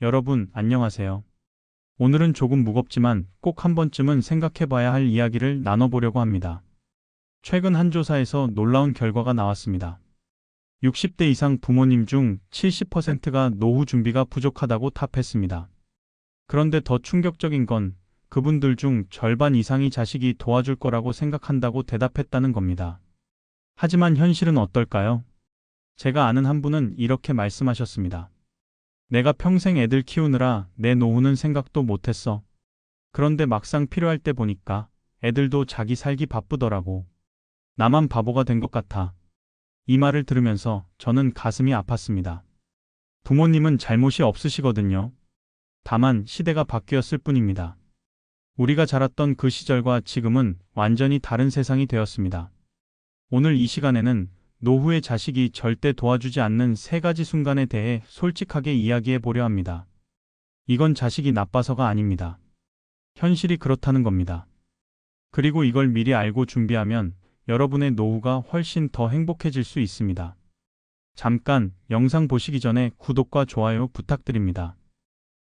여러분, 안녕하세요. 오늘은 조금 무겁지만 꼭 한 번쯤은 생각해봐야 할 이야기를 나눠보려고 합니다. 최근 한 조사에서 놀라운 결과가 나왔습니다. 60대 이상 부모님 중 70%가 노후 준비가 부족하다고 답했습니다. 그런데 더 충격적인 건 그분들 중 절반 이상이 자식이 도와줄 거라고 생각한다고 대답했다는 겁니다. 하지만 현실은 어떨까요? 제가 아는 한 분은 이렇게 말씀하셨습니다. 내가 평생 애들 키우느라 내 노후는 생각도 못했어. 그런데 막상 필요할 때 보니까 애들도 자기 살기 바쁘더라고. 나만 바보가 된 것 같아. 이 말을 들으면서 저는 가슴이 아팠습니다. 부모님은 잘못이 없으시거든요. 다만 시대가 바뀌었을 뿐입니다. 우리가 자랐던 그 시절과 지금은 완전히 다른 세상이 되었습니다. 오늘 이 시간에는 노후의 자식이 절대 도와주지 않는 세 가지 순간에 대해 솔직하게 이야기해 보려 합니다. 이건 자식이 나빠서가 아닙니다. 현실이 그렇다는 겁니다. 그리고 이걸 미리 알고 준비하면 여러분의 노후가 훨씬 더 행복해질 수 있습니다. 잠깐 영상 보시기 전에 구독과 좋아요 부탁드립니다.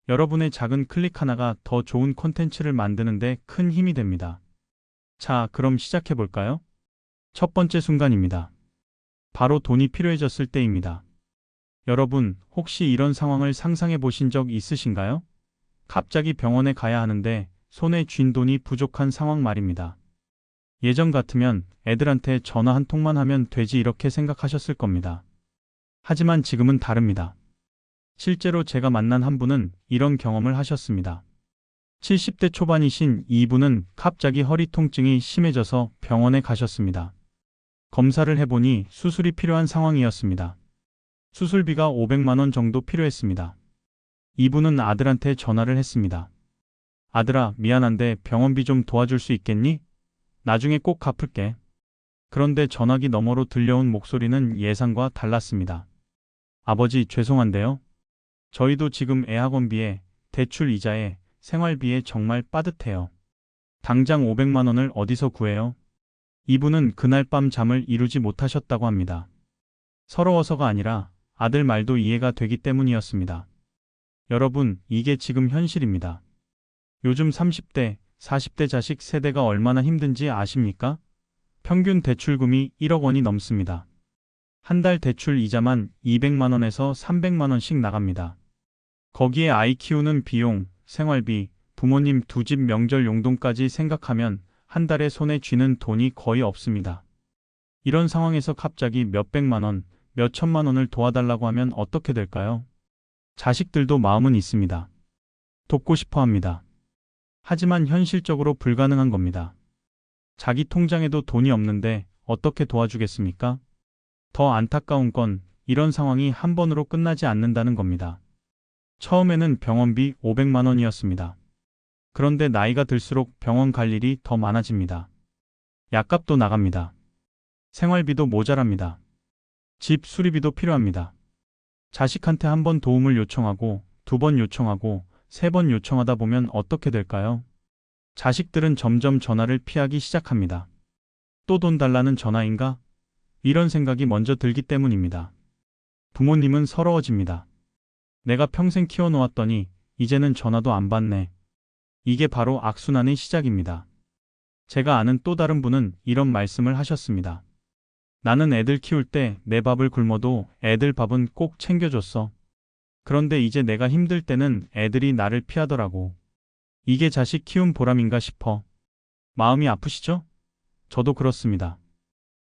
여러분의 작은 클릭 하나가 더 좋은 콘텐츠를 만드는 데 큰 힘이 됩니다. 자, 그럼 시작해 볼까요? 첫 번째 순간입니다. 바로 돈이 필요해졌을 때입니다. 여러분, 혹시 이런 상황을 상상해 보신 적 있으신가요? 갑자기 병원에 가야 하는데 손에 쥔 돈이 부족한 상황 말입니다. 예전 같으면 애들한테 전화 한 통만 하면 되지 이렇게 생각하셨을 겁니다. 하지만 지금은 다릅니다. 실제로 제가 만난 한 분은 이런 경험을 하셨습니다. 70대 초반이신 이분은 갑자기 허리 통증이 심해져서 병원에 가셨습니다. 검사를 해보니 수술이 필요한 상황이었습니다. 수술비가 500만 원 정도 필요했습니다. 이분은 아들한테 전화를 했습니다. 아들아, 미안한데 병원비 좀 도와줄 수 있겠니? 나중에 꼭 갚을게. 그런데 전화기 너머로 들려온 목소리는 예상과 달랐습니다. 아버지, 죄송한데요. 저희도 지금 애학원비에, 대출 이자에, 생활비에 정말 빠듯해요. 당장 500만 원을 어디서 구해요? 이분은 그날 밤 잠을 이루지 못하셨다고 합니다. 서러워서가 아니라 아들 말도 이해가 되기 때문이었습니다. 여러분, 이게 지금 현실입니다. 요즘 30대, 40대 자식 세대가 얼마나 힘든지 아십니까? 평균 대출금이 1억 원이 넘습니다. 한 달 대출 이자만 200만 원에서 300만 원씩 나갑니다. 거기에 아이 키우는 비용, 생활비, 부모님 두 집 명절 용돈까지 생각하면 한 달에 손에 쥐는 돈이 거의 없습니다. 이런 상황에서 갑자기 몇백만 원, 몇천만 원을 도와달라고 하면 어떻게 될까요? 자식들도 마음은 있습니다. 돕고 싶어 합니다. 하지만 현실적으로 불가능한 겁니다. 자기 통장에도 돈이 없는데 어떻게 도와주겠습니까? 더 안타까운 건 이런 상황이 한 번으로 끝나지 않는다는 겁니다. 처음에는 병원비 500만 원이었습니다. 그런데 나이가 들수록 병원 갈 일이 더 많아집니다. 약값도 나갑니다. 생활비도 모자랍니다. 집 수리비도 필요합니다. 자식한테 한 번 도움을 요청하고, 두 번 요청하고, 세 번 요청하다 보면 어떻게 될까요? 자식들은 점점 전화를 피하기 시작합니다. 또 돈 달라는 전화인가? 이런 생각이 먼저 들기 때문입니다. 부모님은 서러워집니다. 내가 평생 키워놓았더니 이제는 전화도 안 받네. 이게 바로 악순환의 시작입니다. 제가 아는 또 다른 분은 이런 말씀을 하셨습니다. 나는 애들 키울 때 내 밥을 굶어도 애들 밥은 꼭 챙겨줬어. 그런데 이제 내가 힘들 때는 애들이 나를 피하더라고. 이게 자식 키운 보람인가 싶어. 마음이 아프시죠? 저도 그렇습니다.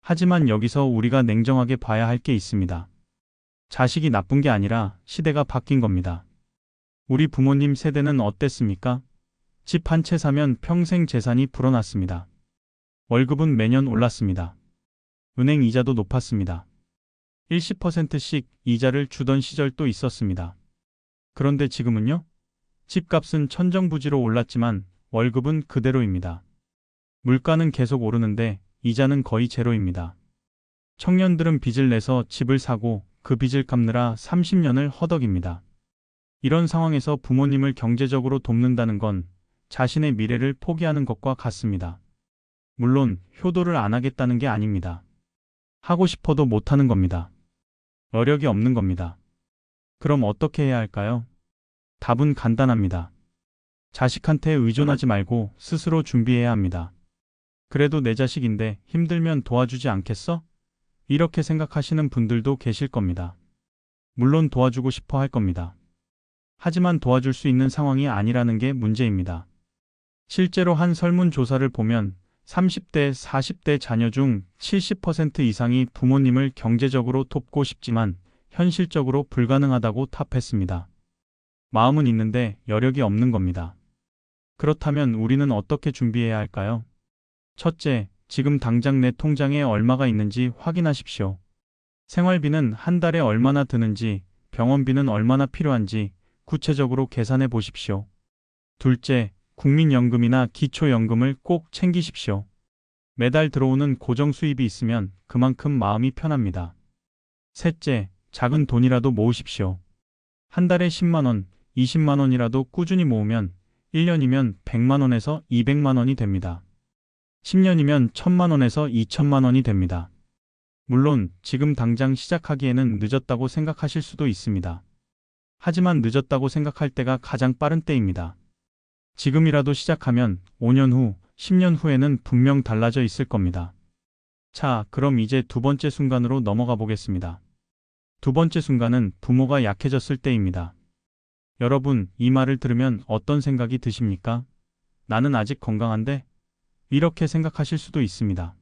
하지만 여기서 우리가 냉정하게 봐야 할 게 있습니다. 자식이 나쁜 게 아니라 시대가 바뀐 겁니다. 우리 부모님 세대는 어땠습니까? 집 한 채 사면 평생 재산이 불어났습니다. 월급은 매년 올랐습니다. 은행 이자도 높았습니다. 10%씩 이자를 주던 시절도 있었습니다. 그런데 지금은요? 집값은 천정부지로 올랐지만 월급은 그대로입니다. 물가는 계속 오르는데 이자는 거의 제로입니다. 청년들은 빚을 내서 집을 사고 그 빚을 갚느라 30년을 허덕입니다. 이런 상황에서 부모님을 경제적으로 돕는다는 건 자신의 미래를 포기하는 것과 같습니다. 물론 효도를 안 하겠다는 게 아닙니다. 하고 싶어도 못하는 겁니다. 여력이 없는 겁니다. 그럼 어떻게 해야 할까요? 답은 간단합니다. 자식한테 의존하지 말고 스스로 준비해야 합니다. 그래도 내 자식인데 힘들면 도와주지 않겠어? 이렇게 생각하시는 분들도 계실 겁니다. 물론 도와주고 싶어 할 겁니다. 하지만 도와줄 수 있는 상황이 아니라는 게 문제입니다. 실제로 한 설문조사를 보면 30대, 40대 자녀 중 70% 이상이 부모님을 경제적으로 돕고 싶지만 현실적으로 불가능하다고 답했습니다. 마음은 있는데 여력이 없는 겁니다. 그렇다면 우리는 어떻게 준비해야 할까요? 첫째, 지금 당장 내 통장에 얼마가 있는지 확인하십시오. 생활비는 한 달에 얼마나 드는지, 병원비는 얼마나 필요한지 구체적으로 계산해 보십시오. 둘째, 국민연금이나 기초연금을 꼭 챙기십시오. 매달 들어오는 고정 수입이 있으면 그만큼 마음이 편합니다. 셋째, 작은 돈이라도 모으십시오. 한 달에 10만 원, 20만 원이라도 꾸준히 모으면 1년이면 100만 원에서 200만 원이 됩니다. 10년이면 1000만 원에서 2000만 원이 됩니다. 물론 지금 당장 시작하기에는 늦었다고 생각하실 수도 있습니다. 하지만 늦었다고 생각할 때가 가장 빠른 때입니다. 지금이라도 시작하면 5년 후, 10년 후에는 분명 달라져 있을 겁니다. 자, 그럼 이제 두 번째 순간으로 넘어가 보겠습니다. 두 번째 순간은 부모가 약해졌을 때입니다. 여러분, 이 말을 들으면 어떤 생각이 드십니까? 나는 아직 건강한데? 이렇게 생각하실 수도 있습니다.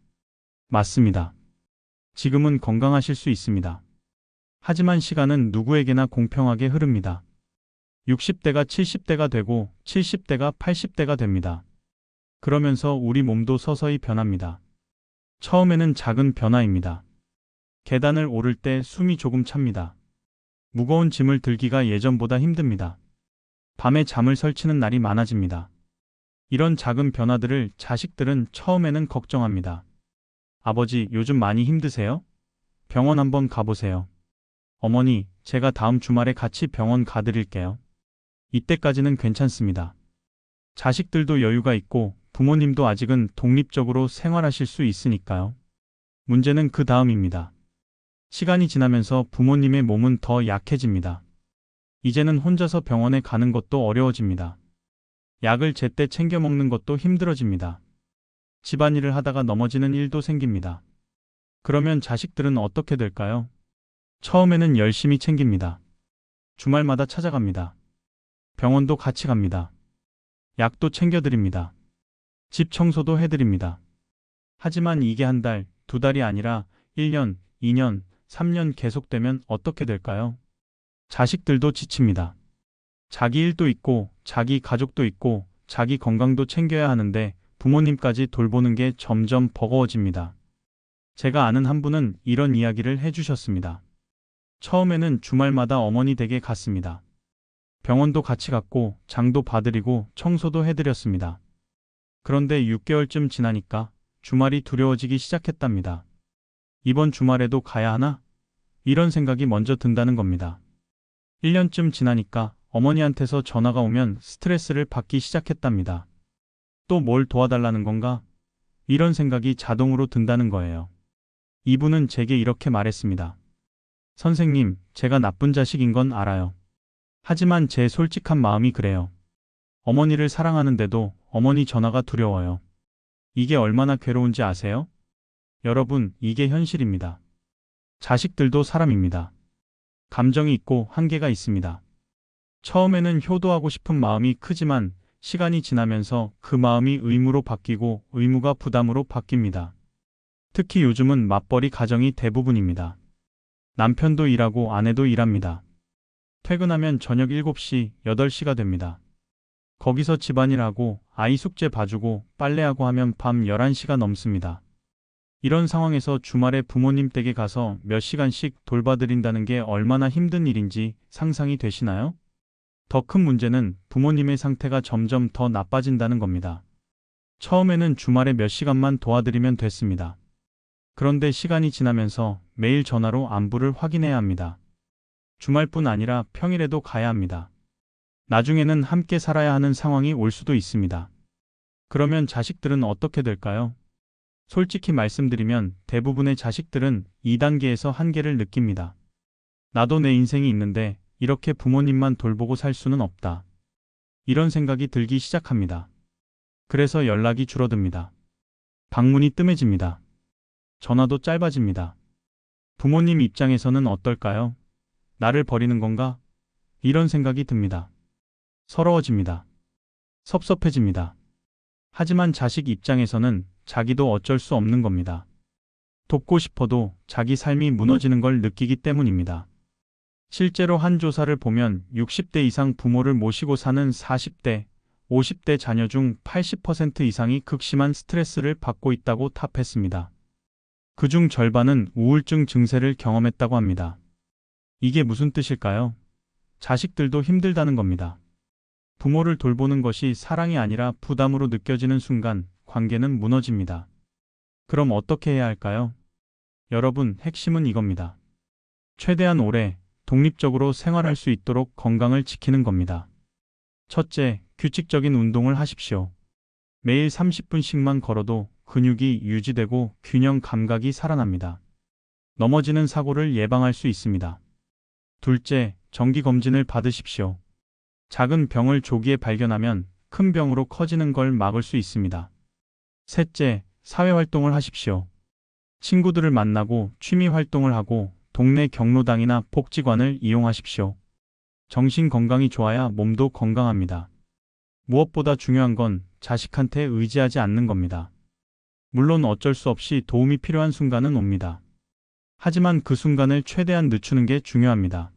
맞습니다. 지금은 건강하실 수 있습니다. 하지만 시간은 누구에게나 공평하게 흐릅니다. 60대가 70대가 되고 70대가 80대가 됩니다. 그러면서 우리 몸도 서서히 변합니다. 처음에는 작은 변화입니다. 계단을 오를 때 숨이 조금 찹니다. 무거운 짐을 들기가 예전보다 힘듭니다. 밤에 잠을 설치는 날이 많아집니다. 이런 작은 변화들을 자식들은 처음에는 걱정합니다. 아버지, 요즘 많이 힘드세요? 병원 한번 가보세요. 어머니, 제가 다음 주말에 같이 병원 가드릴게요. 이때까지는 괜찮습니다. 자식들도 여유가 있고 부모님도 아직은 독립적으로 생활하실 수 있으니까요. 문제는 그 다음입니다. 시간이 지나면서 부모님의 몸은 더 약해집니다. 이제는 혼자서 병원에 가는 것도 어려워집니다. 약을 제때 챙겨 먹는 것도 힘들어집니다. 집안일을 하다가 넘어지는 일도 생깁니다. 그러면 자식들은 어떻게 될까요? 처음에는 열심히 챙깁니다. 주말마다 찾아갑니다. 병원도 같이 갑니다. 약도 챙겨드립니다. 집 청소도 해드립니다. 하지만 이게 한 달, 두 달이 아니라 1년, 2년, 3년 계속되면 어떻게 될까요? 자식들도 지칩니다. 자기 일도 있고, 자기 가족도 있고, 자기 건강도 챙겨야 하는데 부모님까지 돌보는 게 점점 버거워집니다. 제가 아는 한 분은 이런 이야기를 해주셨습니다. 처음에는 주말마다 어머니 댁에 갔습니다. 병원도 같이 갔고 장도 봐드리고 청소도 해드렸습니다. 그런데 6개월쯤 지나니까 주말이 두려워지기 시작했답니다. 이번 주말에도 가야 하나? 이런 생각이 먼저 든다는 겁니다. 1년쯤 지나니까 어머니한테서 전화가 오면 스트레스를 받기 시작했답니다. 또 뭘 도와달라는 건가? 이런 생각이 자동으로 든다는 거예요. 이분은 제게 이렇게 말했습니다. 선생님, 제가 나쁜 자식인 건 알아요. 하지만 제 솔직한 마음이 그래요. 어머니를 사랑하는데도 어머니 전화가 두려워요. 이게 얼마나 괴로운지 아세요? 여러분, 이게 현실입니다. 자식들도 사람입니다. 감정이 있고 한계가 있습니다. 처음에는 효도하고 싶은 마음이 크지만 시간이 지나면서 그 마음이 의무로 바뀌고 의무가 부담으로 바뀝니다. 특히 요즘은 맞벌이 가정이 대부분입니다. 남편도 일하고 아내도 일합니다. 퇴근하면 저녁 7시, 8시가 됩니다. 거기서 집안일하고 아이 숙제 봐주고 빨래하고 하면 밤 11시가 넘습니다. 이런 상황에서 주말에 부모님 댁에 가서 몇 시간씩 돌봐드린다는 게 얼마나 힘든 일인지 상상이 되시나요? 더 큰 문제는 부모님의 상태가 점점 더 나빠진다는 겁니다. 처음에는 주말에 몇 시간만 도와드리면 됐습니다. 그런데 시간이 지나면서 매일 전화로 안부를 확인해야 합니다. 주말뿐 아니라 평일에도 가야 합니다. 나중에는 함께 살아야 하는 상황이 올 수도 있습니다. 그러면 자식들은 어떻게 될까요? 솔직히 말씀드리면 대부분의 자식들은 2단계에서 한계를 느낍니다. 나도 내 인생이 있는데 이렇게 부모님만 돌보고 살 수는 없다. 이런 생각이 들기 시작합니다. 그래서 연락이 줄어듭니다. 방문이 뜸해집니다. 전화도 짧아집니다. 부모님 입장에서는 어떨까요? 나를 버리는 건가? 이런 생각이 듭니다. 서러워집니다. 섭섭해집니다. 하지만 자식 입장에서는 자기도 어쩔 수 없는 겁니다. 돕고 싶어도 자기 삶이 무너지는 걸 느끼기 때문입니다. 실제로 한 조사를 보면 60대 이상 부모를 모시고 사는 40대, 50대 자녀 중 80% 이상이 극심한 스트레스를 받고 있다고 답했습니다. 그중 절반은 우울증 증세를 경험했다고 합니다. 이게 무슨 뜻일까요? 자식들도 힘들다는 겁니다. 부모를 돌보는 것이 사랑이 아니라 부담으로 느껴지는 순간 관계는 무너집니다. 그럼 어떻게 해야 할까요? 여러분, 핵심은 이겁니다. 최대한 오래 독립적으로 생활할 수 있도록 건강을 지키는 겁니다. 첫째, 규칙적인 운동을 하십시오. 매일 30분씩만 걸어도 근육이 유지되고 균형 감각이 살아납니다. 넘어지는 사고를 예방할 수 있습니다. 둘째, 정기검진을 받으십시오. 작은 병을 조기에 발견하면 큰 병으로 커지는 걸 막을 수 있습니다. 셋째, 사회활동을 하십시오. 친구들을 만나고 취미활동을 하고 동네 경로당이나 복지관을 이용하십시오. 정신 건강이 좋아야 몸도 건강합니다. 무엇보다 중요한 건 자식한테 의지하지 않는 겁니다. 물론 어쩔 수 없이 도움이 필요한 순간은 옵니다. 하지만 그 순간을 최대한 늦추는 게 중요합니다.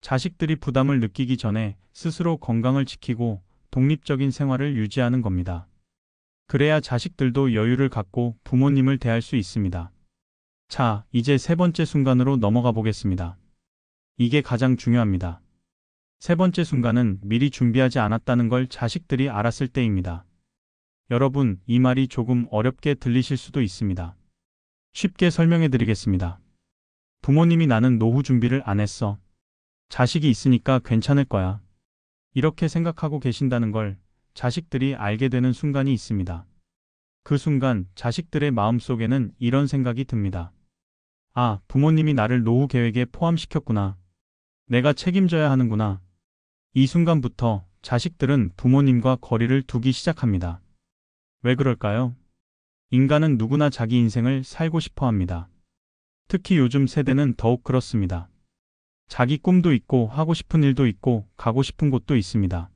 자식들이 부담을 느끼기 전에 스스로 건강을 지키고 독립적인 생활을 유지하는 겁니다. 그래야 자식들도 여유를 갖고 부모님을 대할 수 있습니다. 자, 이제 세 번째 순간으로 넘어가 보겠습니다. 이게 가장 중요합니다. 세 번째 순간은 미리 준비하지 않았다는 걸 자식들이 알았을 때입니다. 여러분, 이 말이 조금 어렵게 들리실 수도 있습니다. 쉽게 설명해 드리겠습니다. 부모님이 나는 노후 준비를 안 했어. 자식이 있으니까 괜찮을 거야. 이렇게 생각하고 계신다는 걸 자식들이 알게 되는 순간이 있습니다. 그 순간 자식들의 마음속에는 이런 생각이 듭니다. 아, 부모님이 나를 노후 계획에 포함시켰구나. 내가 책임져야 하는구나. 이 순간부터 자식들은 부모님과 거리를 두기 시작합니다. 왜 그럴까요? 인간은 누구나 자기 인생을 살고 싶어 합니다. 특히 요즘 세대는 더욱 그렇습니다. 자기 꿈도 있고 하고 싶은 일도 있고 가고 싶은 곳도 있습니다.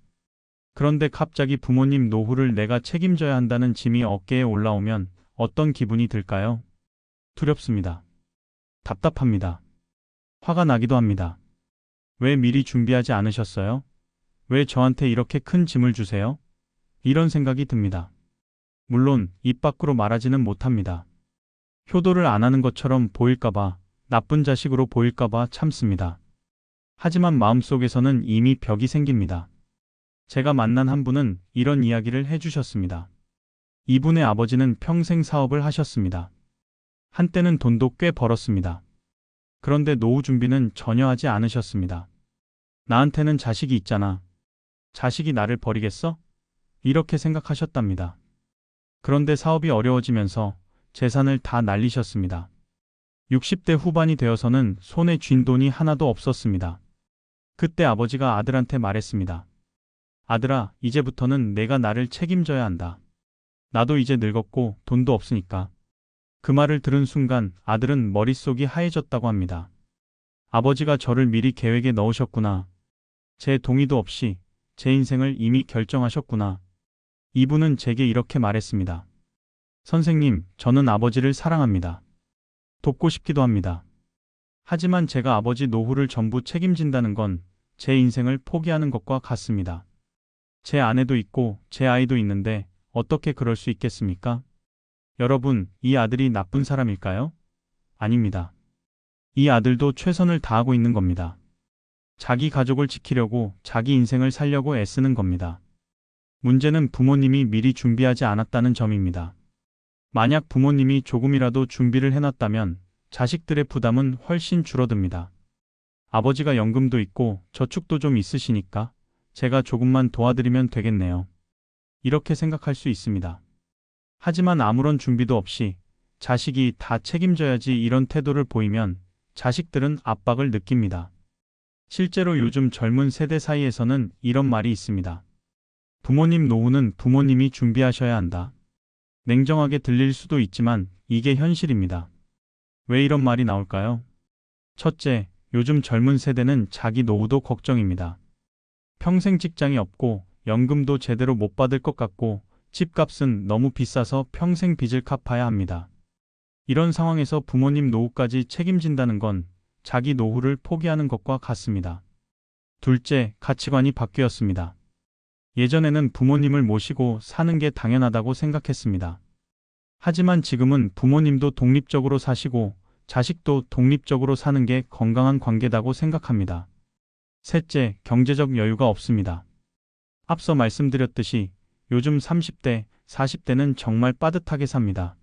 그런데 갑자기 부모님 노후를 내가 책임져야 한다는 짐이 어깨에 올라오면 어떤 기분이 들까요? 두렵습니다. 답답합니다. 화가 나기도 합니다. 왜 미리 준비하지 않으셨어요? 왜 저한테 이렇게 큰 짐을 주세요? 이런 생각이 듭니다. 물론 입 밖으로 말하지는 못합니다. 효도를 안 하는 것처럼 보일까봐, 나쁜 자식으로 보일까봐 참습니다. 하지만 마음속에서는 이미 벽이 생깁니다. 제가 만난 한 분은 이런 이야기를 해주셨습니다. 이분의 아버지는 평생 사업을 하셨습니다. 한때는 돈도 꽤 벌었습니다. 그런데 노후 준비는 전혀 하지 않으셨습니다. 나한테는 자식이 있잖아. 자식이 나를 버리겠어? 이렇게 생각하셨답니다. 그런데 사업이 어려워지면서 재산을 다 날리셨습니다. 60대 후반이 되어서는 손에 쥔 돈이 하나도 없었습니다. 그때 아버지가 아들한테 말했습니다. 아들아, 이제부터는 내가 나를 책임져야 한다. 나도 이제 늙었고 돈도 없으니까. 그 말을 들은 순간 아들은 머릿속이 하얘졌다고 합니다. 아버지가 저를 미리 계획에 넣으셨구나. 제 동의도 없이 제 인생을 이미 결정하셨구나. 이분은 제게 이렇게 말했습니다. 선생님, 저는 아버지를 사랑합니다. 돕고 싶기도 합니다. 하지만 제가 아버지 노후를 전부 책임진다는 건 제 인생을 포기하는 것과 같습니다. 제 아내도 있고 제 아이도 있는데 어떻게 그럴 수 있겠습니까? 여러분, 이 아들이 나쁜 사람일까요? 아닙니다. 이 아들도 최선을 다하고 있는 겁니다. 자기 가족을 지키려고 자기 인생을 살려고 애쓰는 겁니다. 문제는 부모님이 미리 준비하지 않았다는 점입니다. 만약 부모님이 조금이라도 준비를 해놨다면 자식들의 부담은 훨씬 줄어듭니다. 아버지가 연금도 있고 저축도 좀 있으시니까 제가 조금만 도와드리면 되겠네요. 이렇게 생각할 수 있습니다. 하지만 아무런 준비도 없이 자식이 다 책임져야지 이런 태도를 보이면 자식들은 압박을 느낍니다. 실제로 요즘 젊은 세대 사이에서는 이런 말이 있습니다. 부모님 노후는 부모님이 준비하셔야 한다. 냉정하게 들릴 수도 있지만 이게 현실입니다. 왜 이런 말이 나올까요? 첫째, 요즘 젊은 세대는 자기 노후도 걱정입니다. 평생 직장이 없고 연금도 제대로 못 받을 것 같고 집값은 너무 비싸서 평생 빚을 갚아야 합니다. 이런 상황에서 부모님 노후까지 책임진다는 건 자기 노후를 포기하는 것과 같습니다. 둘째, 가치관이 바뀌었습니다. 예전에는 부모님을 모시고 사는 게 당연하다고 생각했습니다. 하지만 지금은 부모님도 독립적으로 사시고 자식도 독립적으로 사는 게 건강한 관계다고 생각합니다. 셋째, 경제적 여유가 없습니다. 앞서 말씀드렸듯이 요즘 30대, 40대는 정말 빠듯하게 삽니다.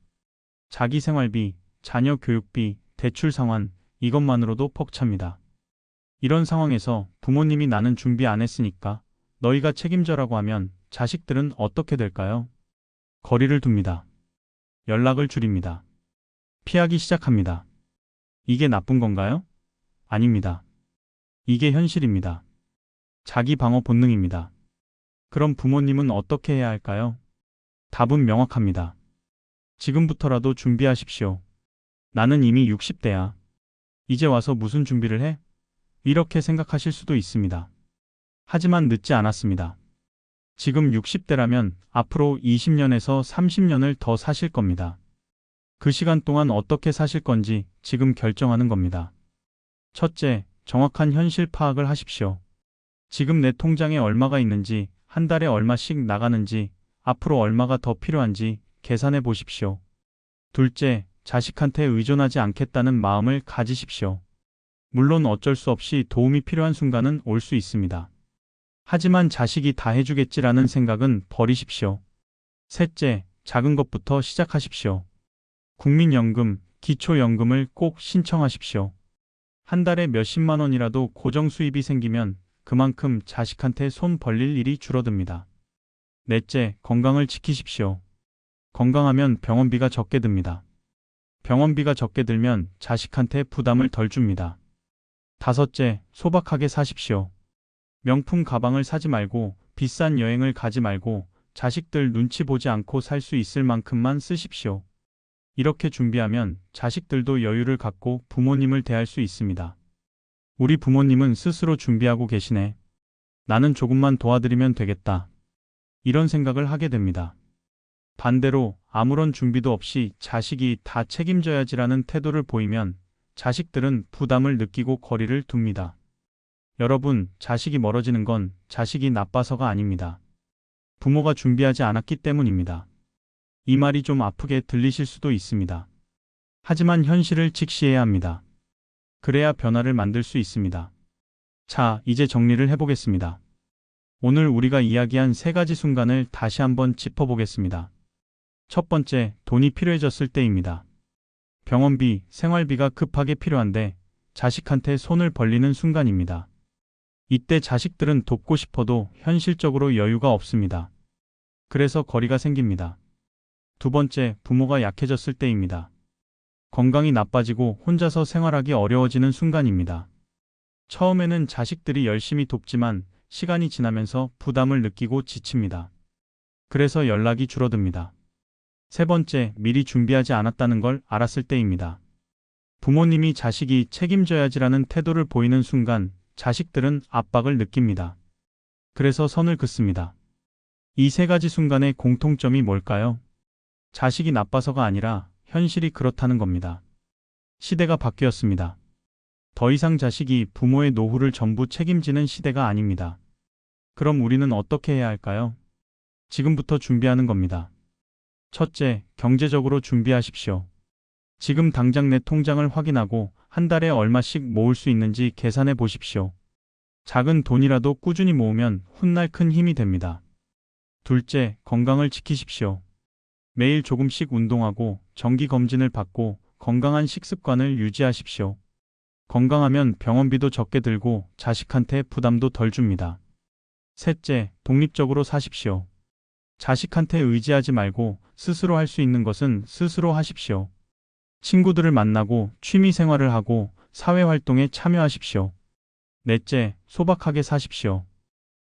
자기 생활비, 자녀 교육비, 대출 상환, 이것만으로도 벅찹니다. 이런 상황에서 부모님이 나는 준비 안 했으니까 너희가 책임져라고 하면 자식들은 어떻게 될까요? 거리를 둡니다. 연락을 줄입니다. 피하기 시작합니다. 이게 나쁜 건가요? 아닙니다. 이게 현실입니다. 자기 방어 본능입니다. 그럼 부모님은 어떻게 해야 할까요? 답은 명확합니다. 지금부터라도 준비하십시오. 나는 이미 60대야. 이제 와서 무슨 준비를 해? 이렇게 생각하실 수도 있습니다. 하지만 늦지 않았습니다. 지금 60대라면 앞으로 20년에서 30년을 더 사실 겁니다. 그 시간 동안 어떻게 사실 건지 지금 결정하는 겁니다. 첫째, 정확한 현실 파악을 하십시오. 지금 내 통장에 얼마가 있는지, 한 달에 얼마씩 나가는지, 앞으로 얼마가 더 필요한지 계산해 보십시오. 둘째, 자식한테 의존하지 않겠다는 마음을 가지십시오. 물론 어쩔 수 없이 도움이 필요한 순간은 올 수 있습니다. 하지만 자식이 다 해주겠지라는 생각은 버리십시오. 셋째, 작은 것부터 시작하십시오. 국민연금, 기초연금을 꼭 신청하십시오. 한 달에 몇십만 원이라도 고정 수입이 생기면 그만큼 자식한테 손 벌릴 일이 줄어듭니다. 넷째, 건강을 지키십시오. 건강하면 병원비가 적게 듭니다. 병원비가 적게 들면 자식한테 부담을 덜 줍니다. 다섯째, 소박하게 사십시오. 명품 가방을 사지 말고 비싼 여행을 가지 말고 자식들 눈치 보지 않고 살 수 있을 만큼만 쓰십시오. 이렇게 준비하면 자식들도 여유를 갖고 부모님을 대할 수 있습니다. 우리 부모님은 스스로 준비하고 계시네. 나는 조금만 도와드리면 되겠다. 이런 생각을 하게 됩니다. 반대로 아무런 준비도 없이 자식이 다 책임져야지라는 태도를 보이면 자식들은 부담을 느끼고 거리를 둡니다. 여러분, 자식이 멀어지는 건 자식이 나빠서가 아닙니다. 부모가 준비하지 않았기 때문입니다. 이 말이 좀 아프게 들리실 수도 있습니다. 하지만 현실을 직시해야 합니다. 그래야 변화를 만들 수 있습니다. 자, 이제 정리를 해보겠습니다. 오늘 우리가 이야기한 세 가지 순간을 다시 한번 짚어보겠습니다. 첫 번째, 돈이 필요해졌을 때입니다. 병원비, 생활비가 급하게 필요한데 자식한테 손을 벌리는 순간입니다. 이때 자식들은 돕고 싶어도 현실적으로 여유가 없습니다. 그래서 거리가 생깁니다. 두 번째, 부모가 약해졌을 때입니다. 건강이 나빠지고 혼자서 생활하기 어려워지는 순간입니다. 처음에는 자식들이 열심히 돕지만 시간이 지나면서 부담을 느끼고 지칩니다. 그래서 연락이 줄어듭니다. 세 번째, 미리 준비하지 않았다는 걸 알았을 때입니다. 부모님이 자식이 책임져야지라는 태도를 보이는 순간 자식들은 압박을 느낍니다. 그래서 선을 긋습니다. 이 세 가지 순간의 공통점이 뭘까요? 자식이 나빠서가 아니라 현실이 그렇다는 겁니다. 시대가 바뀌었습니다. 더 이상 자식이 부모의 노후를 전부 책임지는 시대가 아닙니다. 그럼 우리는 어떻게 해야 할까요? 지금부터 준비하는 겁니다. 첫째, 경제적으로 준비하십시오. 지금 당장 내 통장을 확인하고 한 달에 얼마씩 모을 수 있는지 계산해 보십시오. 작은 돈이라도 꾸준히 모으면 훗날 큰 힘이 됩니다. 둘째, 건강을 지키십시오. 매일 조금씩 운동하고 정기검진을 받고 건강한 식습관을 유지하십시오. 건강하면 병원비도 적게 들고 자식한테 부담도 덜 줍니다. 셋째, 독립적으로 사십시오. 자식한테 의지하지 말고 스스로 할 수 있는 것은 스스로 하십시오. 친구들을 만나고 취미 생활을 하고 사회활동에 참여하십시오. 넷째, 소박하게 사십시오.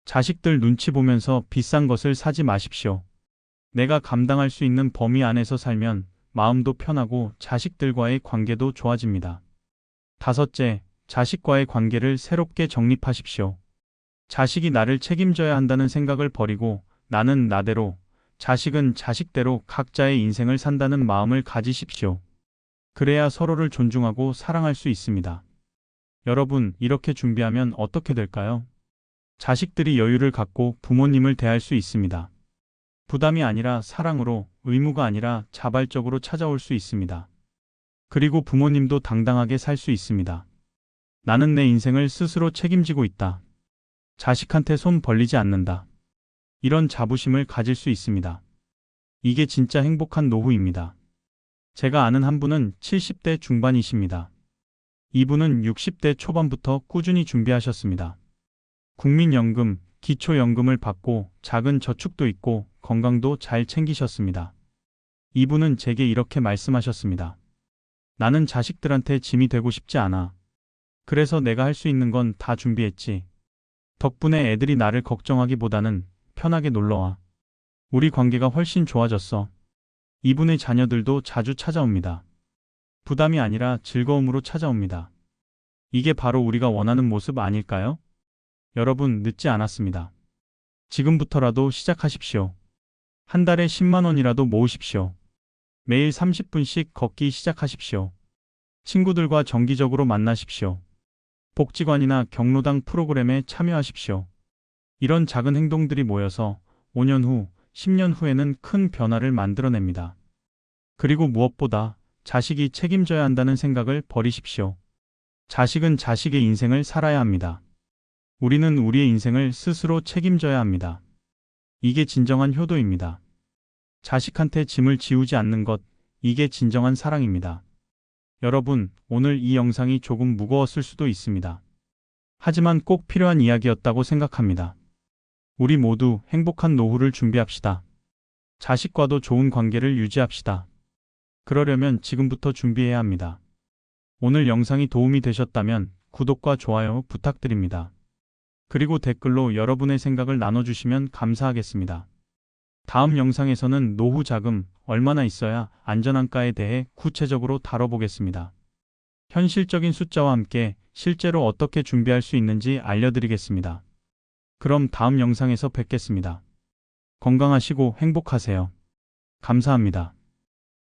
자식들 눈치 보면서 비싼 것을 사지 마십시오. 내가 감당할 수 있는 범위 안에서 살면 마음도 편하고 자식들과의 관계도 좋아집니다. 다섯째, 자식과의 관계를 새롭게 정립하십시오. 자식이 나를 책임져야 한다는 생각을 버리고 나는 나대로, 자식은 자식대로 각자의 인생을 산다는 마음을 가지십시오. 그래야 서로를 존중하고 사랑할 수 있습니다. 여러분, 이렇게 준비하면 어떻게 될까요? 자식들이 여유를 갖고 부모님을 대할 수 있습니다. 부담이 아니라 사랑으로, 의무가 아니라 자발적으로 찾아올 수 있습니다. 그리고 부모님도 당당하게 살 수 있습니다. 나는 내 인생을 스스로 책임지고 있다. 자식한테 손 벌리지 않는다. 이런 자부심을 가질 수 있습니다. 이게 진짜 행복한 노후입니다. 제가 아는 한 분은 70대 중반이십니다. 이분은 60대 초반부터 꾸준히 준비하셨습니다. 국민연금, 기초연금을 받고 작은 저축도 있고 건강도 잘 챙기셨습니다. 이분은 제게 이렇게 말씀하셨습니다. 나는 자식들한테 짐이 되고 싶지 않아. 그래서 내가 할 수 있는 건 다 준비했지. 덕분에 애들이 나를 걱정하기보다는 편하게 놀러와. 우리 관계가 훨씬 좋아졌어. 이분의 자녀들도 자주 찾아옵니다. 부담이 아니라 즐거움으로 찾아옵니다. 이게 바로 우리가 원하는 모습 아닐까요? 여러분, 늦지 않았습니다. 지금부터라도 시작하십시오. 한 달에 10만 원이라도 모으십시오. 매일 30분씩 걷기 시작하십시오. 친구들과 정기적으로 만나십시오. 복지관이나 경로당 프로그램에 참여하십시오. 이런 작은 행동들이 모여서 5년 후, 10년 후에는 큰 변화를 만들어냅니다. 그리고 무엇보다 자식이 책임져야 한다는 생각을 버리십시오. 자식은 자식의 인생을 살아야 합니다. 우리는 우리의 인생을 스스로 책임져야 합니다. 이게 진정한 효도입니다. 자식한테 짐을 지우지 않는 것, 이게 진정한 사랑입니다. 여러분, 오늘 이 영상이 조금 무거웠을 수도 있습니다. 하지만 꼭 필요한 이야기였다고 생각합니다. 우리 모두 행복한 노후를 준비합시다. 자식과도 좋은 관계를 유지합시다. 그러려면 지금부터 준비해야 합니다. 오늘 영상이 도움이 되셨다면 구독과 좋아요 부탁드립니다. 그리고 댓글로 여러분의 생각을 나눠주시면 감사하겠습니다. 다음 영상에서는 노후 자금 얼마나 있어야 안전한가에 대해 구체적으로 다뤄보겠습니다. 현실적인 숫자와 함께 실제로 어떻게 준비할 수 있는지 알려드리겠습니다. 그럼 다음 영상에서 뵙겠습니다. 건강하시고 행복하세요. 감사합니다.